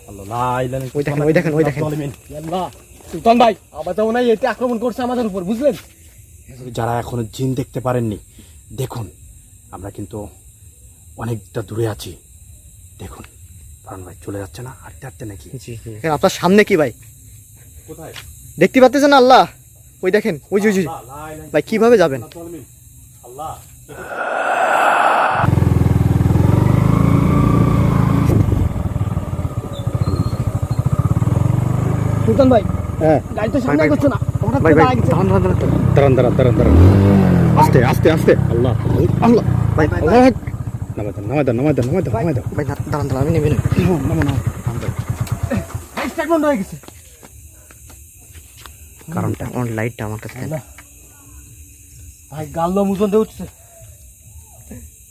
ওই দেখেন ওই দেখেন ওই দেখেন সুলতান ভাই আবার তো মনে হয় এতে আক্রমণ করছে আমাদের উপর, বুঝলেন? যারা এখনো জিন দেখতে পারেননি, দেখুন আমরা কিন্তু অনেকটা দূরে আছি। দেখুন ফারহান ভাই চলে যাচ্ছে না হাঁটতে হাঁটতে নাকি? জি আপনার সামনে কি ভাই কোথায় দেখতে পাচ্ছেন? আল্লাহ, ওই দেখেন ওই যে ভাই কিভাবে যাবেন? আল্লাহ সুলতান ভাই হ্যাঁ গাড়ি তো সামনে করছে না, হঠাৎ ভাই করে ভাই দাঁড়িয়ে গেছে। দাঁড়ান আস্তে আস্তে আস্তে। আল্লাহ আল্লাহ ভাই ভাই আল্লাহ নামাই দাও ভাই দাঁড়ান আমি নেবেন। স্টার্ট বন্ধ হয়ে গেছে। কারণটা অন লাইটটা আমার কাছে দেন। ভাই গাল্লো মুজন দিয়ে উঠছে।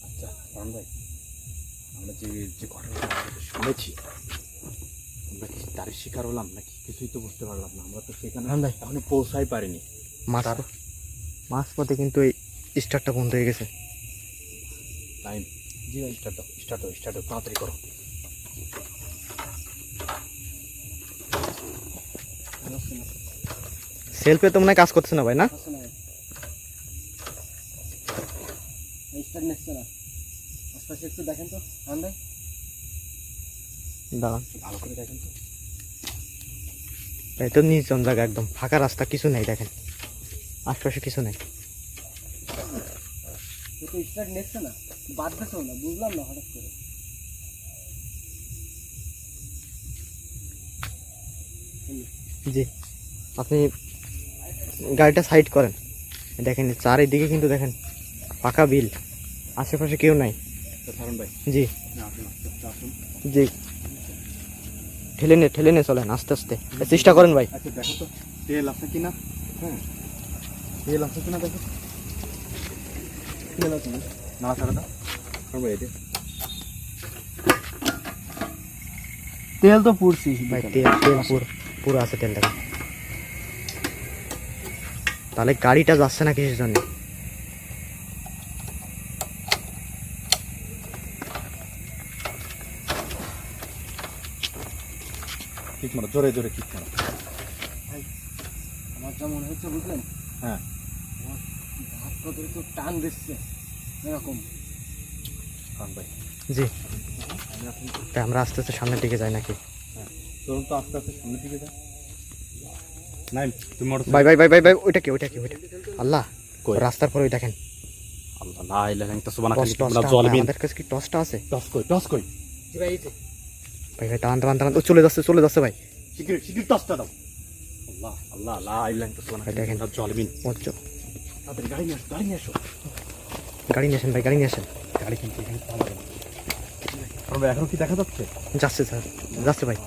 আচ্ছা ফারহান ভাই, আমরা যে ঘটনাটা শুনেছি, আমরা কি তার শিকার হলাম নাকি কিছুই তো বুঝতে পারলাম না। আমরা তো সেখানে এখনো পৌঁছাই পারিনি। মাছ পথে কিন্তু এই স্টারটা বন্ধ হয়ে গেছে। টাইম জি ভাই, স্টার্ট তাড়াতাড়ি করো। সেলফে তো মনে হয় কাজ করছে না ভাই, না? স্টার্ট নিচ্ছে না, আশপাশে একটু দেখেন তো ফারহান ভাই। দাঁড়ান ভালো করে দেখেন তো। এই তো নির্জন জায়গা, একদম ফাঁকা রাস্তা, কিছু নেই দেখেন, আশপাশে কিছু নেই। স্টার্ট নিচ্ছে না, বাদ দিচ্ছ না, বুঝলাম না হঠাৎ করে। জি আপনি গাড়িটা সাইড করেন, দেখেন চারিদিকে কিন্তু দেখেন পাকা বিল, আশেপাশে কেউ নাই। ফারহান ভাই জি আসুন। জি ঠেলে নে চলেন আস্তে আস্তে, চেষ্টা করেন ভাই। আচ্ছা দেখো তো তেল আছে কিনা। হ্যাঁ তেল আছে কিনা দেখো। তেল আছে না ছাড়া দাও ফারহান ভাই। তেল তো পুড়ছি ভাই তেল পুরো আছে তেল দেখেন। তাহলে গাড়িটা যাচ্ছে না কিসের জন্য? ঠিক মারো, জোরে জোরে ঠিক মারো। আমার যা মনে হচ্ছে বুঝলেন, হ্যাঁ হাত পা ধরে তো টান দিচ্ছে এরকম। ফারহান ভাই জি তাই আমরা আস্তে আস্তে সামনের দিকে যাই নাকি? চলুন তো আস্তে আস্তে সামনের দিকে যাও। নাই তুমি ভাই ওইটা কি আল্লাহ, রাস্তার পরে ওই দেখেন আল্লাহ লা ইলাহা ইল্লাল্লাহ সুবহানাকা টসটা, জালিমিন। আমাদের কাছে কি টসটা আছে? টস কই জি ভাই এই যে ভাই দাঁড়ান ও চলে যাচ্ছে ভাই। শিগগির টসটা দাও। আল্লাহ লা ইলাহা ইল্লাল্লাহ সুবহানাকা জালিমিন। তাড়াতাড়ি গাড়ি নিয়ে আসো। গাড়ি নিয়ে আসেন ভাই, গাড়ি নিয়ে আসেন। গাড়ি কিন্তু এখানে পাওয়া যাবে না। ফারহান ভাই এখন কি দেখা যাচ্ছে? যাচ্ছে স্যার, যাচ্ছে ভাই।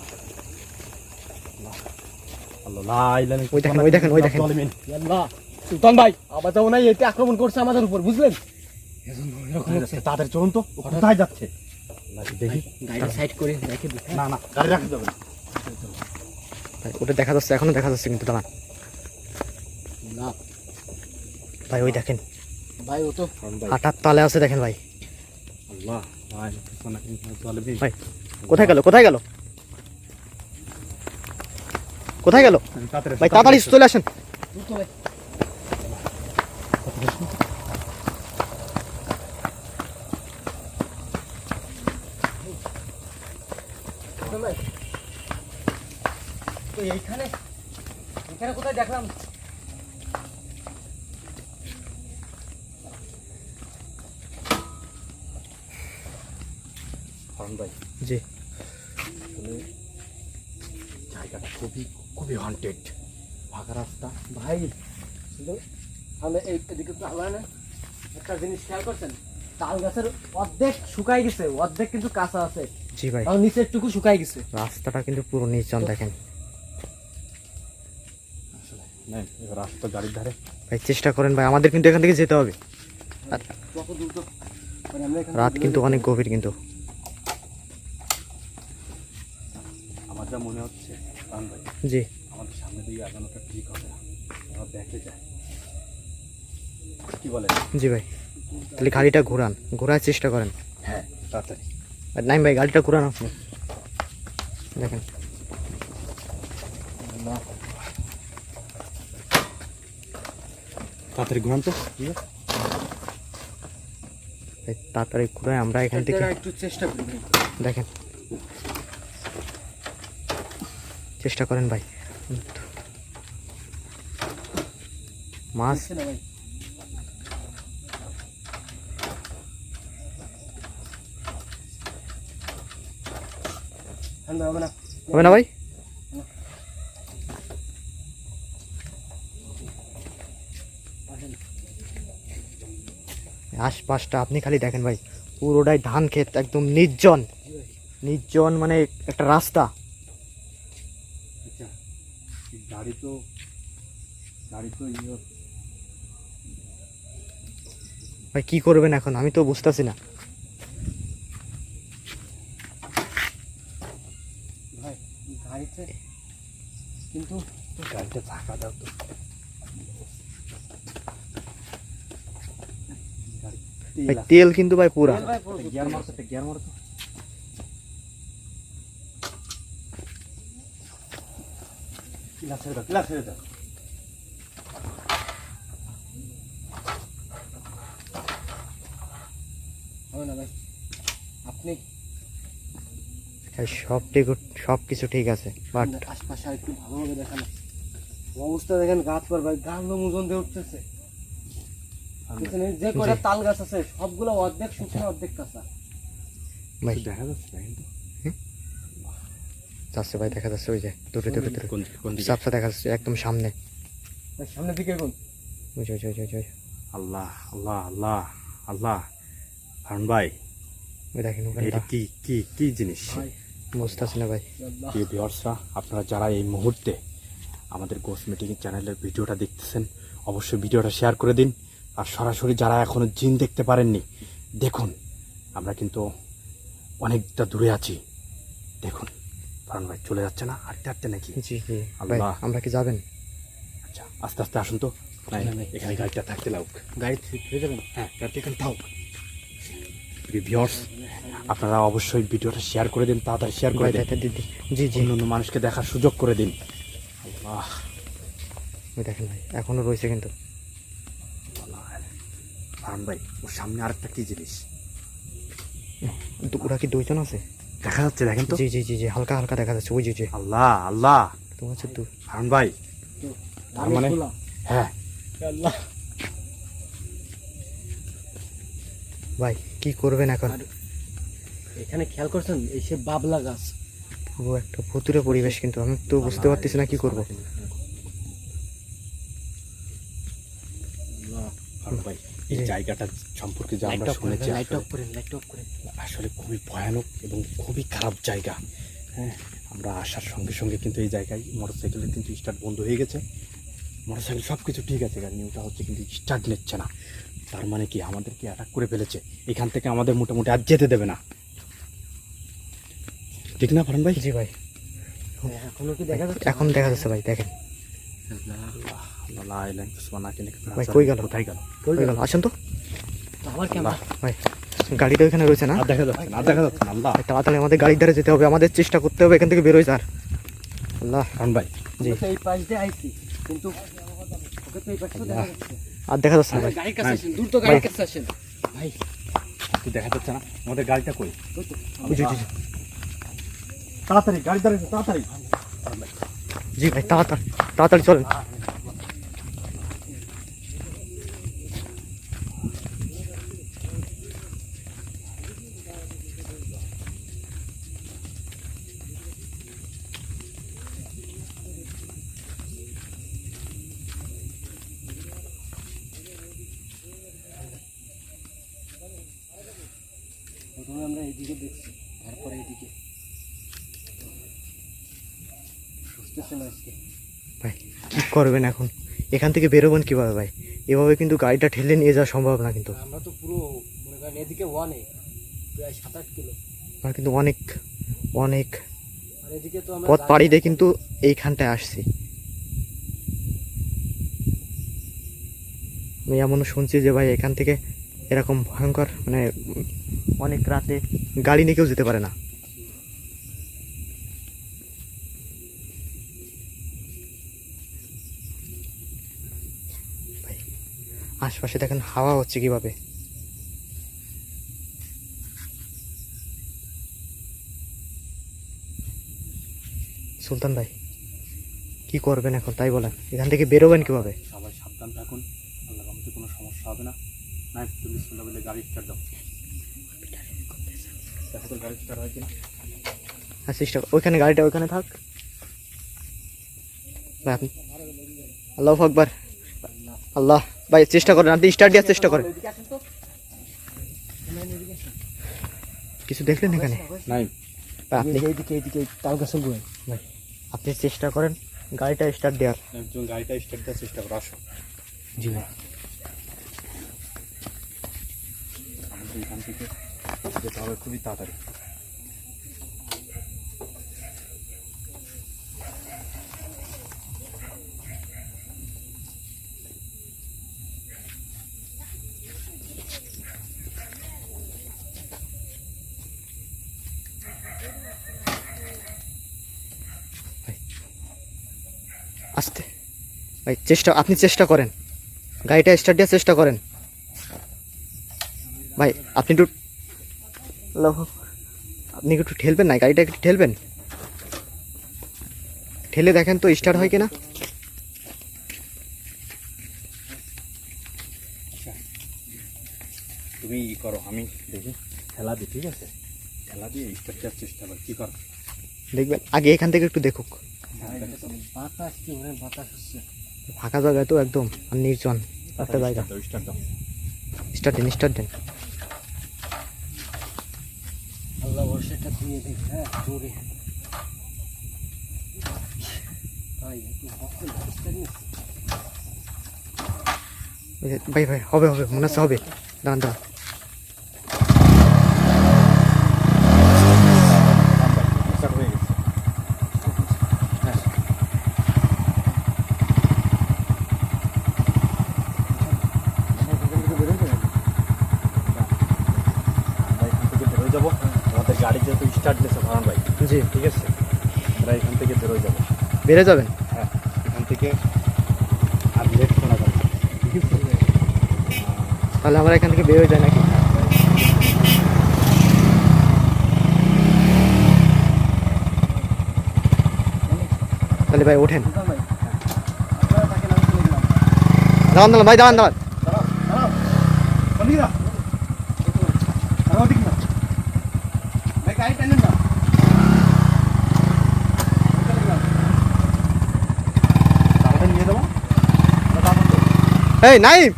আল্লাহ লা ইলাহা ওই দেখেন জালিমিন। আল্লাহ সুলতান ভাই আবার তো মনে হয় এতে আক্রমণ করছে আমাদের উপর, বুঝলেন? এরকম হচ্ছে। তাড়াতাড়ি চলুন তো, কোথায় যাচ্ছে দেখি। গাড়ি সাইড করে রেখে দিই। না গাড়ি রাখতে যাবে না। ভাই ওটা দেখা যাচ্ছে, এখনো দেখা যাচ্ছে কিন্তু দাঁড়ান না ভাই, ওই দেখেন ভাই ও তো হাঁটার তালে আছে দেখেন ভাই। আল্লাহ লা ইলাহা ইল্লাল্লাহ জালিমিন। ভাই কোথায় গেল ভাই? তাড়াতাড়ি চলে আসেন। দ্রুত ভাই। সুলতান ভাই, তো এইখানে কোথায় দেখলাম? ফারহান ভাই জি আসলে জায়গাটা খুবই হন্টেড, ফাঁকা রাস্তা। ভাই শুধু আমরা এদিকে তো আবার না একটা জিনিস খেয়াল করছেন, তাল গাছের অর্ধেক শুকাই গেছে, অর্ধেক কিন্তু কাঁচা আছে। জি ভাই আর নিচের টুকু শুকাই গেছে। রাস্তাটা কিন্তু পুরো নির্জন দেখেন আসলে নেন এবার রাস্তা গাড়ির ধারে। ভাই, চেষ্টা করেন ভাই, আমাদের কিন্তু এখান থেকে যেতে হবে। কত দূর তো মানে আমরা এখান রাত থেকে কিন্তু অনেক গভীর কিন্তু। আমার যা মনে হচ্ছে ফারহান ভাই, জি আমাদের সামনে দিকে আগানোটা ঠিক হবে না, আমরা দেখে যাই, কি বলেন? জি ভাই, তাহলে গাড়িটা ঘোরার চেষ্টা করেন। হ্যাঁ তাড়াতাড়ি। নাইম ভাই গাড়িটা ঘোরান আপনি। দেখেন তাড়াতাড়ি ঘুরান তো ভাই, তাড়াতাড়ি ঘুরে আমরা এখান থেকে একটু চেষ্টা করি ভাই। দেখেন, চেষ্টা করেন ভাই। মাছ হচ্ছে না ভাই। ঠান্ডা হবে না। হবে না ভাই? আসেন। আশপাশটা আপনি খালি দেখেন ভাই, পুরোটাই ধান ক্ষেত, একদম নির্জন নির্জন, মানে একটা রাস্তা। আচ্ছা গাড়ি তো ভাই কি করবেন এখন, আমি তো বুঝতেছি না। ভাই গাড়িতে কিন্তু গাড়িটা চাকা দাও তো। ভাই তেল কিন্তু ভাই পুরা। তেল ভাই পুরো গিয়ার মারো তো, গিয়ার মারো তো। কিলা ছেড়ে দাও, কিলা ছেড়ে দাও। হবে না ভাই। আপনি ভাই সব কিছু ঠিক আছে, বাট আশপাশে আর একটু ভালোভাবে দেখান। অবস্থা দেখেন, গাছ পর ভাই গাছ ওজন দিয়ে উঠতেছে। এখানে যে কয়টা তাল গাছ আছে সবগুলো অর্ধেক শুকনো অর্ধেক কাঁচা। ভাই দেখা যাচ্ছে না কিন্তু। যাচ্ছে ভাই, দেখা যাচ্ছে ওই যে দূরে দূরে দূরে কোন দিকে? সাপটা দেখা যাচ্ছে একদম সামনে। ভাই সামনের দিকে কোন? ওই যে, ওই যে, ওই যে, ওই যে, আল্লাহ আল্লাহ আল্লাহ আল্লাহ। হারুন ভাই, ওই দেখেন এটা ওখানটা, কি কি কি জিনিস? ভাই বুঝতেছি না ভাই। আল্লাহ। প্রিয় ভিউয়ার্সরা, আপনারা যারা এই মুহূর্তে আমাদের গোস মিটিং চ্যানেলের ভিডিওটা দেখতেছেন, অবশ্যই ভিডিওটা শেয়ার করে দিন। আর সরাসরি যারা এখনো জিন দেখতে পারেননি, দেখুন আমরা কিন্তু অনেকটা দূরে আছি। দেখুন ফারহান ভাই চলে যাচ্ছে না হাঁটতে হাঁটতে নাকি? জি জি ভাই, আল্লাহ। আমরা কি যাবেন? আচ্ছা আস্তে আস্তে আসুন তো। নাই, এখানে গাড়িটা থাকতে লাগুক। গাড়ি ঠিক হয়ে যাবেন। হ্যাঁ গাড়িটা এখানে থাকুক। প্রিয় ভিউয়ার্স, আপনারা অবশ্যই ভিডিওটা শেয়ার করে দিন, তাড়াতাড়ি শেয়ার করে ভাই দিন, দেখেন দিদি, জি জি, অন্য মানুষকে দেখার সুযোগ করে দিন। আল্লাহ ওই দেখেন ভাই এখনো রয়েছে কিন্তু। ফারহান ভাই, ওর সামনে আরেকটা কি জিনিস ওরা কি দুইজন আছে? দেখা যাচ্ছে, দেখেন তো। জি জি জি জি, হালকা হালকা দেখা যাচ্ছে, ওই যে যে আল্লাহ আল্লাহ। তোমার হচ্ছে ফারহান ভাই, তার মানে হ্যাঁ আল্লাহ। ভাই কি করবেন এখন? এখানে খেয়াল করছেন এই সে বাবলা গাছ। পুরো একটা ভুতুরে পরিবেশ, কিন্তু আমি তো বুঝতে পারতেছি না কি করব। ফারহান ভাই, এই জি। জায়গাটা সম্পর্কে যা লাইট আমরা অফ করেন, শুনেছি, লাইট অফ করেন, লাইট অফ করেন। আসলে খুবই ভয়ানক এবং খুবই খারাপ জায়গা। হ্যাঁ, আমরা আসার সঙ্গে সঙ্গে কিন্তু এই জায়গায় মোটরসাইকেলের কিন্তু স্টার্ট বন্ধ হয়ে গেছে। মোটরসাইকেল সব কিছু ঠিক আছে, গাড়ি ওটা হচ্ছে কিন্তু স্টার্ট নিচ্ছে না। তার মানে কি আমাদেরকে অ্যাটাক করে ফেলেছে, এখান থেকে আমাদের মোটামুটি আর যেতে দেবে না, ঠিক না ফারহান ভাই? জি ভাই, এখনো কি দেখা যাচ্ছে? এখন দেখা যাচ্ছে ভাই, দেখেন ভাই কই গেল? কোথায় গেল? কই গেল? আসেন তো আমার ক্যামেরা ভাই, গাড়িটা ওখানে রয়েছে না? আর দেখা যাচ্ছে না, আর দেখা যাচ্ছে না। আল্লাহ। ভাই, তাড়াতাড়ি আমাদের গাড়ির ধারে যেতে হবে, আমাদের চেষ্টা করতে হবে এখান থেকে বেরোয় যার। আল্লাহ, ফারহান ভাই, জি, আমরা তো এই পাশ দিয়ে আইছি কিন্তু ওকে তো এই পাশ দিয়ে দেখা যাচ্ছে। আর দেখা যাচ্ছে না ভাই। গাড়ির কাছে আসেন, দ্রুত গাড়ির কাছে আসেন ভাই। কি দেখা যাচ্ছে না? আমাদের গাড়িটা কই? ওই তো। জি জি জি, তাড়াতাড়ি গাড়ি দাঁড়িয়ে, তাড়াতাড়ি। জি ভাই, তাড়াতাড়ি তাড়াতাড়ি চলেন। প্রথমে আমরা এইদিকে দেখছি, তারপরে এইদিকে বুঝতেছে না আজকে। ভাই কি করবেন এখন? এখান থেকে বেরোবেন কিভাবে ভাই? এভাবে কিন্তু গাড়িটা ঠেলে নিয়ে যাওয়া সম্ভব না কিন্তু। আমরা তো পুরো মনে করেন এদিকে ওয়ানে প্রায় 7-8 কিলো, আমরা কিন্তু অনেক অনেক আর এদিকে তো আমরা পথ পাড়ি দিয়ে কিন্তু এইখানটায় আসছি। আমি এমনও শুনছি যে ভাই এখান থেকে এরকম ভয়ঙ্কর, মানে অনেক রাতে গাড়ি নিয়ে কেউ যেতে পারে না। আশপাশে দেখেন হাওয়া হচ্ছে কিভাবে। সুলতান ভাই কি করবেন এখন তাই বলেন, এখান থেকে বেরোবেন কিভাবে? সবাই সাবধান থাকুন, আল্লাহর রহমতে কোনো সমস্যা হবে না। নাই তুমি বিসমিল্লাহ বলে গাড়ি স্টার্ট দাও। দেখো তো গাড়ি স্টার্ট হয় কিনা। হ্যাঁ চেষ্টা ওইখানে গাড়িটা ওইখানে থাক ভাই। আপনি আল্লাহু আকবার, আল্লাহ ভাই চেষ্টা করেন, আপনি স্টার্ট দেওয়ার চেষ্টা করেন। কিছু দেখলেন এখানে? নাই ভাই, আপনি এইদিকে তাল গাছের গোড়ায়। ভাই আপনি চেষ্টা করেন গাড়িটা স্টার্ট দেওয়ার। তুমি গাড়িটা স্টার্ট দেওয়ার চেষ্টা করো, আসো। জি ভাই। আমাদের এখান থেকে যেতে হবে খুবই তাড়াতাড়ি। আস্তে ভাই, আপনি চেষ্টা করেন গাড়িটা স্টার্ট দেওয়ার চেষ্টা করেন ভাই। আপনি একটু আপনি একটু ঠেলবেন না, গাড়িটা একটু ঠেলবেন, ঠেলে দেখেন তো স্টার্ট হয় কিনা। তুমি ই করো, আমি দেখি ঠেলা দিই, ঠিক আছে? ঠেলা দিয়ে স্টার্ট দেওয়ার চেষ্টা করো, কি করো দেখবেন আগে এখান থেকে একটু দেখুক। বাতাস কি মানে বাতাস হচ্ছে। ফাঁকা জায়গায় তো একদম আর নির্জন একটা জায়গা। স্টার্ট দাও। স্টার্ট দেন, স্টার্ট দেন। আল্লাহ বর্ষাটা দিয়ে দিই, হ্যাঁ জোরে। ভাই একটু ভাই ভাই হবে হবে মনে হচ্ছে হবে। দাঁড়ান দাঁড়ান। স্টার্ট হয়ে গেছে। আমরা এখান থেকে বেরোয় যাবো, আমাদের গাড়ি যেহেতু স্টার্ট দিয়েছে ভাড়ান ভাই, জি ঠিক আছে? আমরা এখান থেকে বেরোয় যাবো। বেড়ে যাবেন। হ্যাঁ, এখান থেকে আর লেট করা যাবে না, ঠিক আছে? তাহলে আমরা এখান থেকে বের হয়ে যাই নাকি? তাহলে ভাই ওঠেন। ভাই আপনারা তাকে নাম চলে গেলাম। দাঁড়ান দাঁড়ান ভাই, দাঁড়ান দাঁড়ান। দাঁড়াও, দাঁড়াও, বন্ধি না, দাঁড়াও, ঠিক না? ভাই গাড়ি টানেন না। চলে গেলাম। তাহলে নিয়ে যাবো। আমরা যাবো তো। এই নাইম,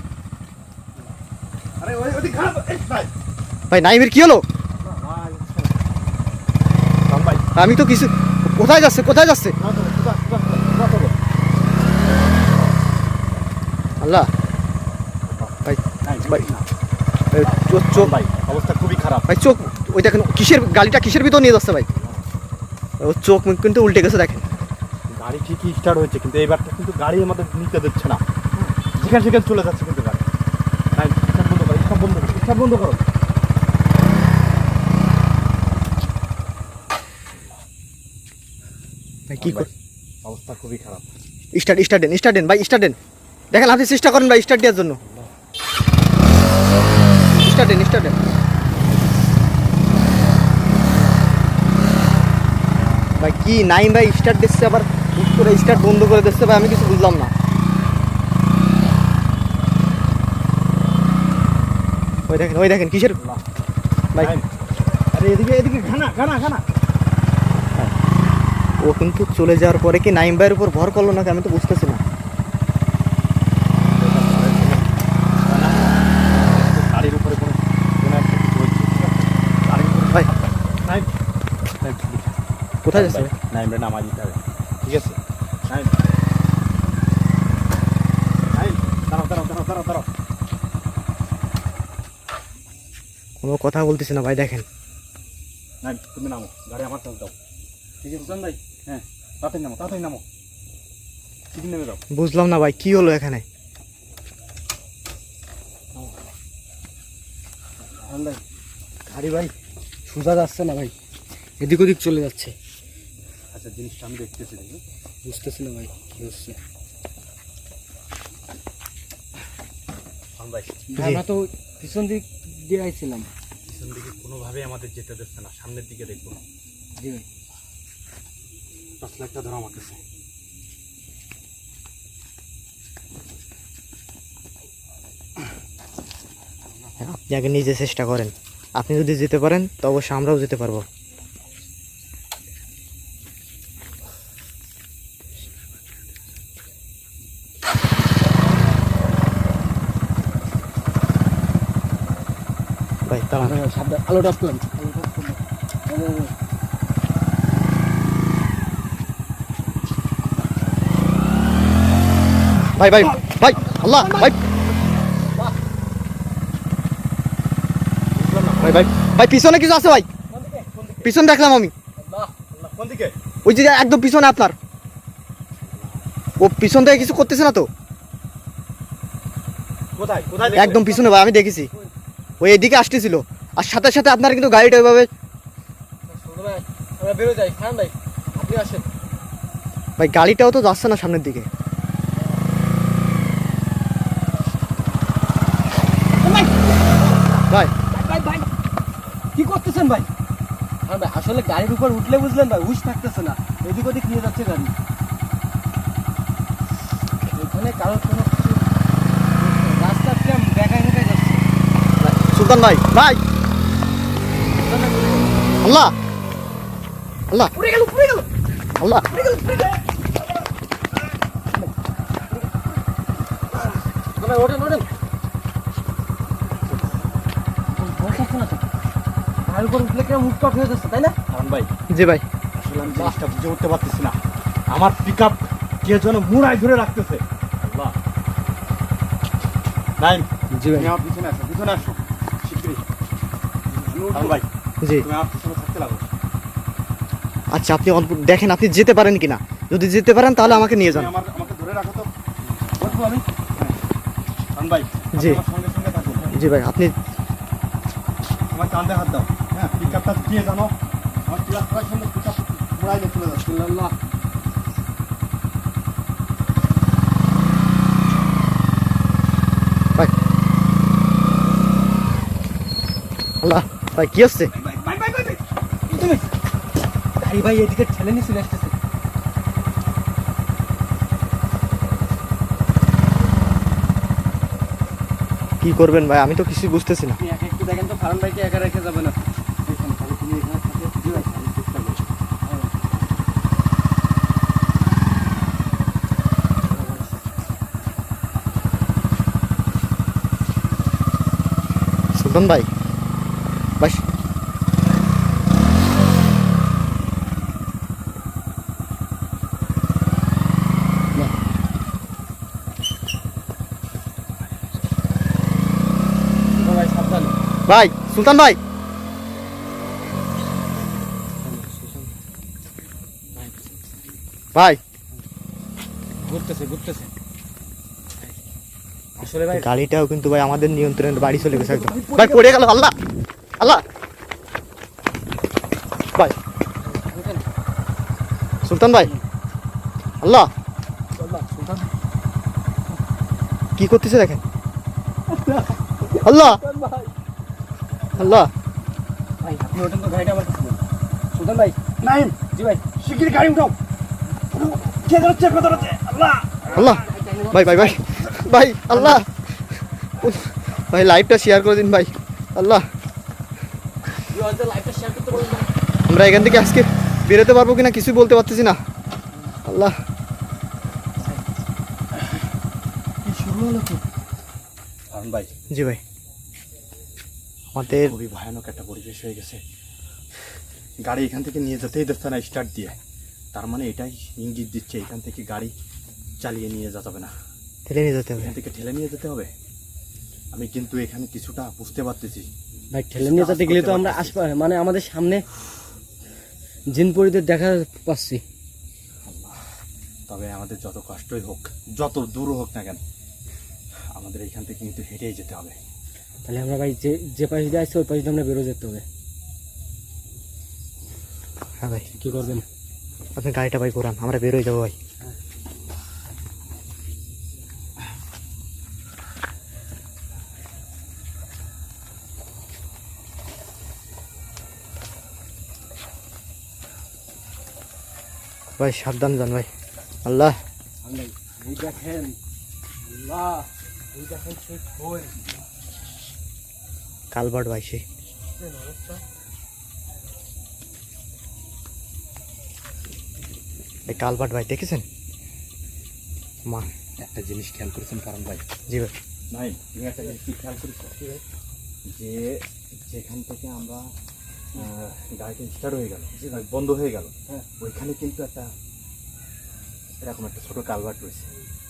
আরে ওই খারাপ, এই ভাই। ভাই নাইমের কি হলো? ভাই, আমি তো কিছু, কোথায় যাচ্ছে কোথায় যাচ্ছে? আল্লাহ ভাই, ভাই এই চোখ ভাই অবস্থা খুবই খারাপ। ভাই, চোখ ওই দেখেন কিসের গাড়িটা কিসের ভিতর নিয়ে যাচ্ছে ভাই। ওর চোখ মুখ কিন্তু উল্টে গেছে দেখেন। গাড়ি ঠিকই স্টার্ট হয়েছে, কিন্তু এইবারটা কিন্তু গাড়ি আমাদের নিতে দিচ্ছে না, যেখানে সেখানে চলে যাচ্ছে কিন্তু গাড়ি। ভাই স্টার্ট বন্ধ করো, স্টার্ট বন্ধ করো, স্টার্ট বন্ধ করো। ভাই কি কর, অবস্থা খুবই খারাপ। স্টার্ট দেন ভাই, স্টার্ট দেন। দেখেন আপনি চেষ্টা করেন ভাই স্টার্ট দেওয়ার জন্য। স্টার্ট দেন। ভাই কি নাইম ভাই স্টার্ট দিচ্ছে আবার হুট করে স্টার্ট বন্ধ করে দিচ্ছে ভাই, আমি কিছু বুঝলাম না। ওই দেখেন কিসের ভাই। আরে এদিকে ঘানা। ও কিন্তু চলে যাওয়ার পরে কি নাইম ভাইয়ের উপর ভর করলো নাকি আমি তো বুঝতেছি না। গাড়ির উপরে কোনো একটা কিছু হচ্ছে, গাড়ির উপরে ভাই নাইম, কোথায় যাচ্ছে? নাইমরে নামা দিতে হবে, ঠিক আছে? নাইম, দাঁড়াও। কোনো কথা বলতেছি না ভাই, দেখেন। নাইম তুমি নামো, গাড়ি আমার চাল দাও, ঠিক আছে? বুঝলেন ভাই? হ্যাঁ, তাড়াতাড়ি নামো, ঠিক নেমে যাও। বুঝলাম না ভাই কি হলো এখানে। গাড়ি ভাই সোজা যাচ্ছে না ভাই, এদিক ওদিক চলে যাচ্ছে। আচ্ছা জিনিসটা আমি দেখতেছি, দেখি বুঝতেছি না ভাই কি হচ্ছে। ভাই আমরা তো পিছন দিক দিয়ে আইছিলাম। পিছন দিকে কোনোভাবেই আমাদের যেতে দিচ্ছে না, সামনের দিকে দেখবো। জি ভাই। টর্চ লাইটটা ধরো আমার কাছে। আপনি আগে নিজে চেষ্টা করেন, আপনি যদি যেতে পারেন তো অবশ্যই আমরাও যেতে পারবো। ভাই দাঁড়ান, সাবধান, আলোটা অফ করুন। ভাই ভাই ভাই, আল্লাহ ভাই, ভাই ভাই ভাই পিছনে কিছু আছে ভাই, পিছনে দেখলাম আমি, কোন দিকে? ওই যে একদম পিছনে আপনার, ও পিছন থেকে কিছু করতেছে না তো? কোথায় কোথায়? একদম পিছনে ভাই, আমি দেখেছি ওই এদিকে আসতেছিল, আর সাথে সাথে আপনার কিন্তু গাড়িটা ওইভাবে। আমরা বেরো যাই, খান ভাই আপনি আসেন। ভাই গাড়িটাও তো যাচ্ছে না সামনের দিকে। ভাই ভাই ভাই কি করতেছেন ভাই? হ্যাঁ ভাই, আসলে গাড়ির উপর উঠলে বুঝলেন ভাই হুশ থাকতেছে না, এদিক ওদিক নিয়ে যাচ্ছে গাড়ি। এখানে কারোর কোনো কিছু রাস্তা প্রেম দেখায় দেখায় যাচ্ছে। সুলতান ভাই, ভাই আল্লাহ আল্লাহ উড়ে গেল আল্লাহ, ভাই ওঠেন ওঠেন। ভয় থাকছে না তো, গাড়ির উপর উঠলে কেমন উৎকট হয়ে যাচ্ছে, তাই না? কারণ ভাই জি ভাই, আসলে আমি জিনিসটা বুঝে উঠতে পারতেছি না, আমার পিক আপ কে যেন মুড়ায় ধরে রাখতেছে। আল্লাহ নাইম, জি ভাই, তুমি আমার পিছনে আসো, পিছনে আসো শিগগিরই। কারণ ভাই জি তুমি আমার পিছনে থাকতে লাগো। আচ্ছা আপনি দেখেন আপনি যেতে পারেন কিনা, যদি যেতে পারেন তাহলে আমাকে নিয়ে যান। তুমি আমাকে ধরে রাখো তো, বলবো আমি। কারণ ভাই জি। আপনি আমার সঙ্গে সঙ্গে থাকুন। জি ভাই, আপনি আমার কাঁধে হাত দাও। হ্যাঁ, পিক আপটা কে জানো, আমার ক্লাস করার জন্য পিক আপ মুড়াই দিয়ে চলে যাচ্ছে। আল্লাহ ভাই আল্লাহ, ভাই কি হচ্ছে? তুমি গাড়ি ভাই এদিকে ঠেলে নিয়ে চলে আসতেছে। কি করবেন ভাই, আমি তো কিছুই বুঝতেছি না। আপনি একা একটু দেখেন তো, ফারুন ভাইকে একা রেখে যাবে না। এখানে তাহলে তুমি এখানে থাকো। জি ভাই, আমি চেষ্টা করছি। সুলতান ভাই, বাস ভাই সাবধানে। ভাই, সুলতান ভাই, ভাই ঘুরতেছে ঘুরতেছে আসলে ভাই। গাড়িটাও কিন্তু ভাই আমাদের নিয়ন্ত্রণের বাড়ি চলে গেছে একদম। ভাই পড়ে গেল, আল্লাহ আল্লাহ। ভাই ওঠেন। সুলতান ভাই, আল্লাহ সুলতান কি করতেছে দেখেন, আল্লাহ ভাই, আল্লাহ। ভাই আপনি ওঠেন তো, গাড়িটা আমার কাছে দেন। সুলতান ভাই। নাইম, জি ভাই। শিগগিরই গাড়ি উঠাও। কে ধরছে, কে ধরছে? আল্লাহ আল্লাহ ভাই ভাই ভাই ভাই আল্লাহ, ভাই লাইভটা শেয়ার করে দিন ভাই, আল্লাহ। লাইভটা শেয়ার করতে বলুন ভাই। আমরা এখান থেকে আজকে বেরোতে পারবো কিনা কিছুই বলতে পারতেছি না, আল্লাহ। কি শুরু হলো কি? কারণ ভাই জি ভাই, আমাদের খুবই ভয়ানক একটা পরিবেশ হয়ে গেছে। গাড়ি এখান থেকে নিয়ে যেতেই দিচ্ছে না স্টার্ট দিয়ে, তার মানে এটাই ইঙ্গিত দিচ্ছে এখান থেকে গাড়ি চালিয়ে নিয়ে যেতে হবে না, ঠেলে নিয়ে যেতে হবে। এখান থেকে ঠেলে নিয়ে যেতে হবে। আমি কিন্তু এখানে কিছুটা বুঝতে পারতেছি। ভাই ঠেলে নিয়ে যেতে গেলে তো আমরা আশপাশে মানে আমাদের সামনে জিনপরিদের দেখা পাচ্ছি। তবে আমাদের যত কষ্টই হোক, যত দূর হোক না কেন, আমাদের এখান থেকে কিন্তু হেঁটেই যেতে হবে। তাহলে আমরা ভাই যে যে পাশে দিয়ে আসছি ওই পাশে দিয়ে আমরা বেরো যেতে হবে। হ্যাঁ ভাই, কি করবেন? আপনি গাড়িটা ভাই ঘোরান, আমরা বেরোয় যাবো ভাই। ভাই সাবধান যান ভাই। আল্লাহ ভাই এই দেখেন, আল্লাহ এই দেখেন সেই খোল কালভার্ট ভাই সেই অবস্থা। এই কালভার্ট ভাই দেখেছেন? মা একটা জিনিস খেয়াল করেছেন কারণ ভাই, জি ভাই নাই তুমি একটা জিনিস কি খেয়াল করেছো যে যেখান থেকে আমরা গাড়িটা স্টার্ট হয়ে গেল, বন্ধ হয়ে গেল, হ্যাঁ। ওইখানে কিন্তু একটা এরকম একটা ছোট কালভার্ট রয়েছে,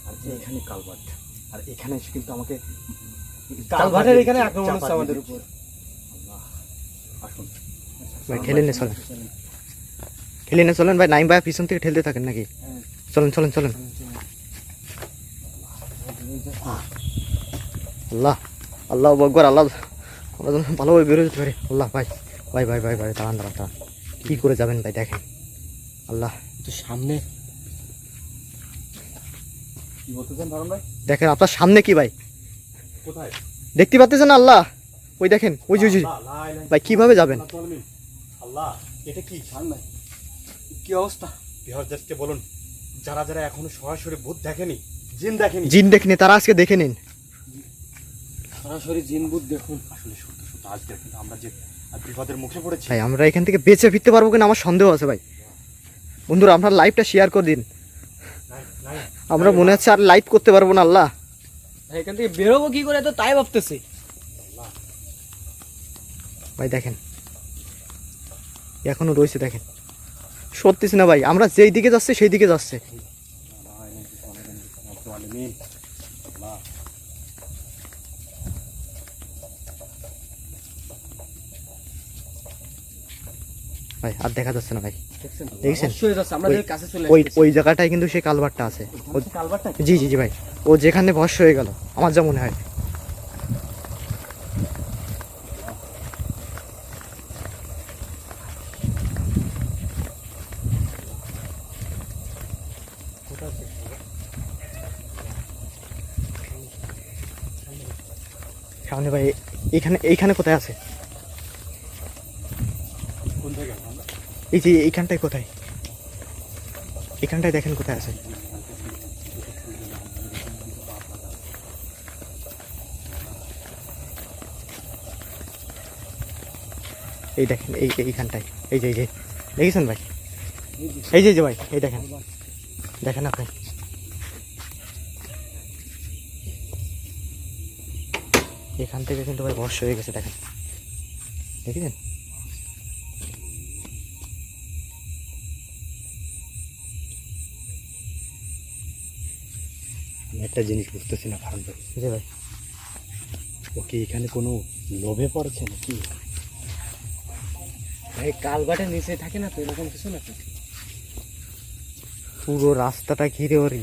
আর যে এখানে কালভার্ট, আর এখানে এসে কিন্তু আমাকে কালভার্টের এখানে আক্রমণ হচ্ছে আমাদের উপর। আল্লাহ, আসুন ভাই ঠেলে নিয়ে চলেন, ঠেলে নিয়ে চলেন ভাই। নাইম ভাই পিছন থেকে ঠেলতে থাকেন নাকি? হ্যাঁ। চলেন চলেন চলেন। আল্লাহ আল্লাহ আকবার, আল্লাহ আমরা যেন ভালোভাবে বেরো যেতে পারি। আল্লাহ ভাই ভাই ভাই ভাই ভাই দাঁড়ান দাঁড়ান দাঁড়ান, কী করে যাবেন ভাই দেখেন। আল্লাহ তো সামনে কি বলতেছেন ধরুন ভাই? দেখেন আপনার সামনে কি ভাই কোথায়? দেখতে পাচ্ছেন? আল্লাহ ওই দেখেন, ওই যে ওই যে। ভাই কিভাবে যাবেন? আল্লাহ, এটা কি? সামনে কি অবস্থা? বিহারদেরকে বলুন, যারা যারা এখনো সরাসরি ভূত দেখেনি, জিন দেখেনি, জিন দেখেনি তারা আজকে দেখে নিন। সরাসরি জিন ভূত দেখুন। আসলে সত্য সত্য আজকে কিন্তু আমরা যে বিপদের মুখে পড়েছি। ভাই আমরা এখান থেকে বেঁচে ফিরতে পারবো কিনা আমার সন্দেহ আছে ভাই। বন্ধুরা আপনার লাইভটা শেয়ার করে দিন, আমরা মনে হচ্ছে আর লাইভ করতে পারবো না। আল্লাহ এখান থেকে বেরোবো কি করে, তো তাই ভাবতেছি। ভাই দেখেন এখনো রয়েছে, দেখেন সত্যিস না ভাই, আমরা যেই দিকে যাচ্ছে সেই দিকে যাচ্ছে। ভাই আর দেখা যাচ্ছে না ভাই, দেখছেন? অবশ্যই যাচ্ছে, আমরা ওই- কাছে চলে ওই আসছি। ওই জায়গাটায় কিন্তু সেই কালভারটা আছে। কালভার্টটা জি জি জি ভাই, ও যেখানে ভস্য হয়ে গেল আমার যা মনে হয়। সামনে ভাই এইখানে, এইখানে কোথায় আছে? কোন জায়গায়? এই যে এইখানটায় কোথায়? এখানটায় দেখেন কোথায় আছে। এই দেখেন এইখানটায়, এই যে দেখেছেন ভাই? এই যে ভাই এই দেখেন, দেখেন আপনি। এখান থেকে কিন্তু ভাই বর্ষ হয়ে গেছে, দেখেন দেখেছেন? আমি একটা জিনিস বুঝতেছি না ফারুক ভাই, জি ভাই ও কি এখানে কোনো লোভে পড়েছে নাকি? ভাই কালভার্টের নিচে থাকে না তো এরকম কিছু না তো? পুরো রাস্তাটা ঘিরে ওরই।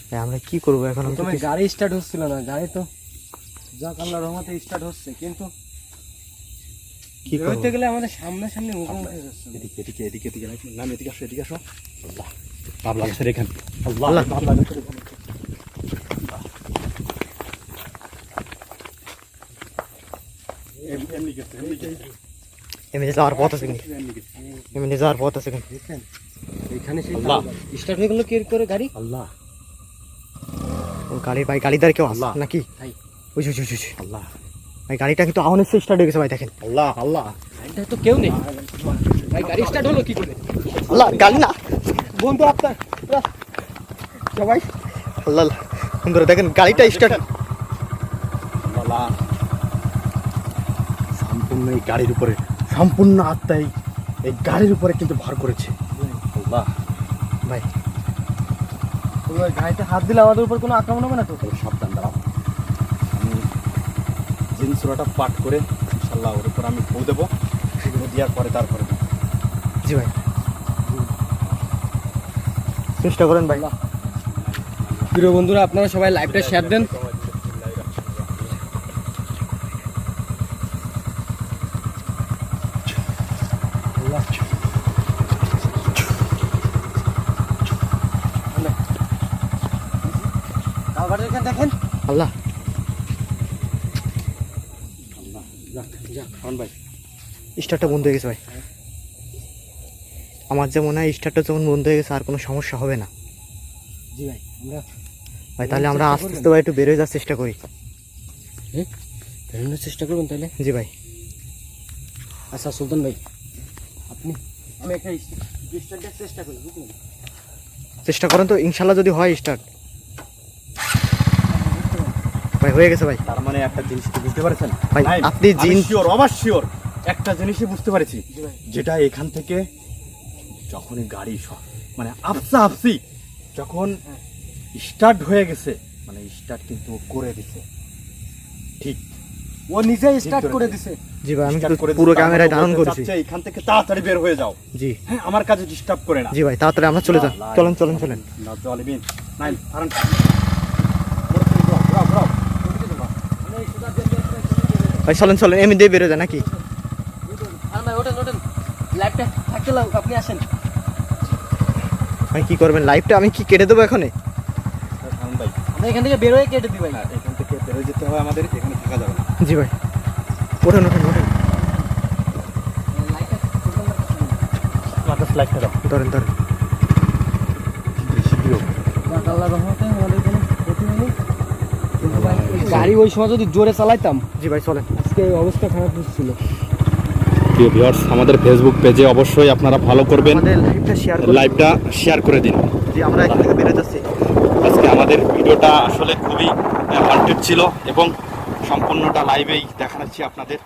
ভাই আমরা কি করবো এখন? আমি তো প্রথমে কিছু- গাড়ি স্টার্ট হচ্ছিল না, গাড়ি তো যাক আল্লাহর রহমতে স্টার্ট হচ্ছে, কিন্তু কি করবো? বেরোতে গেলে আমাদের সামনাসামনি মুখোমুখি যাচ্ছে। এদিকে এদিকে এদিকে এদিকে নাম, এদিকে আসো, এদিকে আসো। আল্লাহ, বাবলা গাছের এখানে। আল্লাহ। আল্লাহ, বাবলা গাছের এখানে। এমনি গেছে, এমনি গেছে, এমনি যাওয়ার পথ আছে কিন্তু, এমনি গেছে। এমনি যাওয়ার পথ আছে কিন্তু। দেখেন এখানে সেই আল্লাহ। স্টার্ট হয়ে গেল কি করে গাড়ি? আল্লাহ ও গাড়ি ভাই, গাড়িদার কেউ আছে আল্লাহ। নাকি? ভাই। ওই যে আল্লাহ ভাই গাড়িটা কিন্তু অনেক স্টার্ট হয়ে গেছে ভাই, দেখেন। আল্লাহ আল্লাহ গাড়িটা তো কেউ নেই ভাই, গাড়ি স্টার্ট হলো কি করে? আল্লাহ গাড়ি না বন্ধু আপনার সবাই, আল্লাহ আল্লাহ। বন্ধুরা দেখেন গাড়িটা স্টার্ট। আল্লাহ, সম্পূর্ণ এই গাড়ির উপরে, সম্পূর্ণ আত্মাই এই গাড়ির উপরে কিন্তু ভর করেছে। আল্লাহ ভাই ওই গাড়িতে হাত দিলে আমাদের উপর কোনো আক্রমণ হবে না তো? তবে সাবধান, দাঁড়াও, আমি জিন সূরাটা পাঠ করে ইনশাল্লাহ ওর উপর আমি ফু দেবো, সেগুলো দেওয়ার পরে তারপরে জি ভাই চেষ্টা করেন ভাই। প্রিয় বন্ধুরা আপনারা সবাই লাইভটা শেয়ার দেন। দেখেন আল্লাহ আল্লাহ, যাক যাক, খান ভাই, স্টার্টটা বন্ধ হয়ে গেছে ভাই। আমার যে মনে হয় স্টার্টটা যখন বন্ধ হয়ে গেছে আর কোনো সমস্যা হবে না। জি ভাই আমরা ভাই তাহলে আমরা আস্তে আস্তে ভাই একটু বেরোয় যাওয়ার চেষ্টা করি। বেরোনোর চেষ্টা করুন তাহলে। জি ভাই। আচ্ছা সুলতান ভাই আপনি আমি একটা স্টার্টের চেষ্টা করি বুঝলেন। চেষ্টা করেন তো, ইনশাল্লাহ যদি হয় স্টার্ট। ভাই হয়ে গেছে ভাই। তার মানে একটা জিনিস কি বুঝতে পারছেন ভাই, নাই, আপনি আমি জিন- শিওর, অবাক শিওর একটা জিনিসই বুঝতে পারছি, জি ভাই। যেটা এখান থেকে যখনই গাড়ি মানে আপসা আপসি যখন স্টার্ট হয়ে গেছে, মানে স্টার্ট কিন্তু ও করে দিছে, ঠিক ও নিজেই স্টার্ট ধরেছে। করে দিছে। জি ভাই, আমি start কিন্তু করে দিছে, পুরো তার ক্যামেরায় মানে ধারণ বলতে করেছি। চাচ্ছে এখান থেকে তাড়াতাড়ি বের হয়ে যাও, জি হ্যাঁ আমার কাছে ডিস্টার্ব করে না। জি ভাই, তাড়াতাড়ি আমরা চলে যান। চলেন চলেন চলেন না জলিবিন নাই কারণ ভাই, চলেন চলেন, এমনি দিয়ে বেরো যায় নাকি? ভাই ওঠেন ওঠেন, লাইভটা থাকতে লাগ, আপনি আসেন। ভাই কি করবেন, লাইভটা আমি কি কেটে দেবো এখানে? ভাই আমরা এখান থেকে বেরোয় কেটে দিই ভাই। হ্যাঁ, এখান থেকে বের হয়ে যেতে হবে আমাদের, এখানে থাকা যাবে না। জি ভাই, ওঠেন ওঠেন ওঠেন, লাইভটা সুলতান ভাই কাছে দিন। আপনার স্লাইডটা দাও ধরেন ধরেন। শীঘ্র যাক আল্লাহর রহমতে আমাদের কোনো ক্ষতি হয়নি। কিন্তু ভাই, এই গাড়ি ওই সময় যদি জোরে চালাইতাম জি ভাই চলেন। আজকে এই অবস্থা খারাপ হচ্ছিল। প্রিয় ভিউয়ার্স, আমাদের ফেসবুক পেজে অবশ্যই আপনারা ফলো করবেন, আমাদের লাইভটা শেয়ার করুন। লাইভটা শেয়ার করে দিন। জি, আমরা এখান থেকে বেরো যাচ্ছি। আজকে আমাদের ভিডিওটা আসলে খুবই ওয়ান্টেড ছিল এবং সম্পূর্ণটা লাইভেই দেখাচ্ছি আপনাদের।